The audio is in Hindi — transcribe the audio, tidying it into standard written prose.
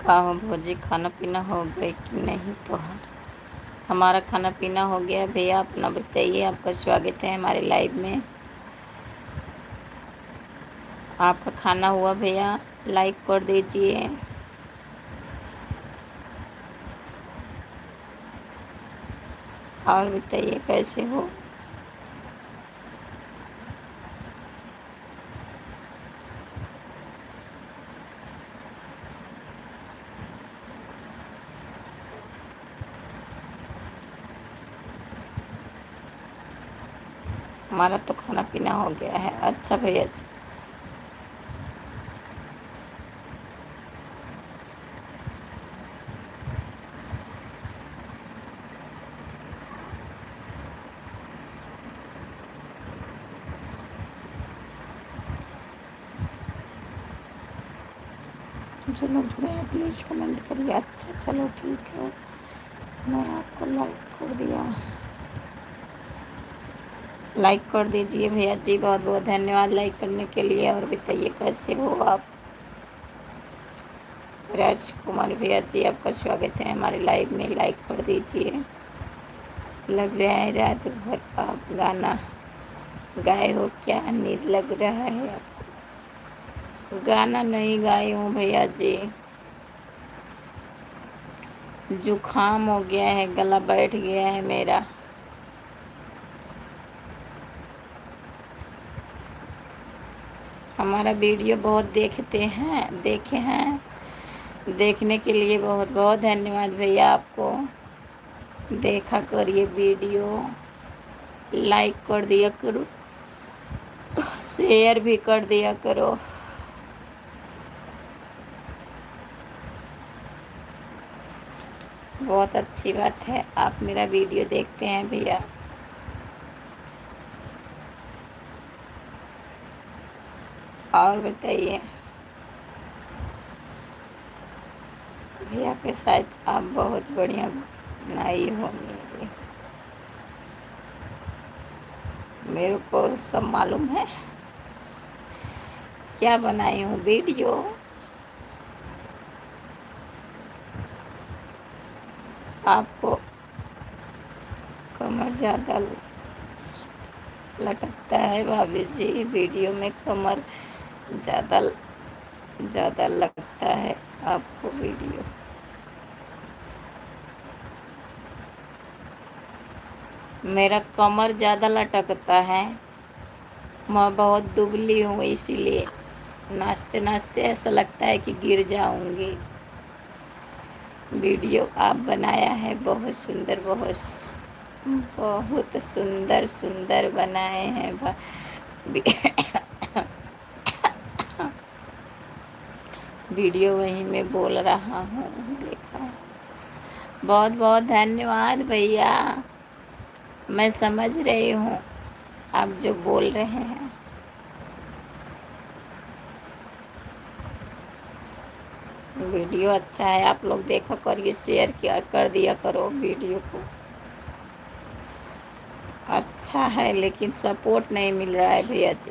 का हो भौजी, खाना पीना हो गई कि नहीं? तो हमारा खाना पीना हो गया भैया, अपना बताइए। आपका स्वागत है हमारे लाइव में। आपका खाना हुआ भैया? लाइक कर दीजिए। और बताइए कैसे हो? हमारा तो खाना पीना हो गया है। अच्छा भैया जी। जो लोग जुड़े हैं प्लीज़ कमेंट करिए। अच्छा चलो ठीक है, मैं आपको लाइक कर दिया। लाइक कर दीजिए भैया जी, बहुत बहुत धन्यवाद लाइक करने के लिए। और बताइए कैसे हो आप? राजकुमार भैया जी, आपका स्वागत है हमारे लाइव में। लाइक कर दीजिए। लग रहा है रात भर आप गाना गाए हो क्या? नींद लग रहा है आपको? गाना नहीं गाई हूँ भैया जी, जुकाम हो गया है, गला बैठ गया है मेरा। हमारा वीडियो बहुत देखे हैं। देखने के लिए बहुत बहुत धन्यवाद भैया आपको। देखा करिए वीडियो, लाइक कर दिया करो, शेयर भी कर दिया करो। बहुत अच्छी बात है आप मेरा वीडियो देखते हैं भैया। और बताइए भैया के साथ आप बहुत बढ़िया बनाई हो। मेरे को सब मालूम है क्या बनाई हूँ वीडियो। आपको कमर ज़्यादा लटकता है भाभी जी, वीडियो में कमर ज़्यादा ज़्यादा लगता है आपको वीडियो। मेरा कमर ज़्यादा लटकता है, मैं बहुत दुबली हूँ, इसीलिए नाचते नाचते ऐसा लगता है कि गिर जाऊंगी। वीडियो आप बनाया है बहुत सुंदर, बहुत सुंदर सुंदर बनाए हैं। वीडियो वहीं में बोल रहा हूँ, देखा। बहुत बहुत धन्यवाद भैया, मैं समझ रही हूँ आप जो बोल रहे हैं। वीडियो अच्छा है, आप लोग देखा करिए, शेयर किया कर दिया करो वीडियो को। अच्छा है लेकिन सपोर्ट नहीं मिल रहा है भैया जी।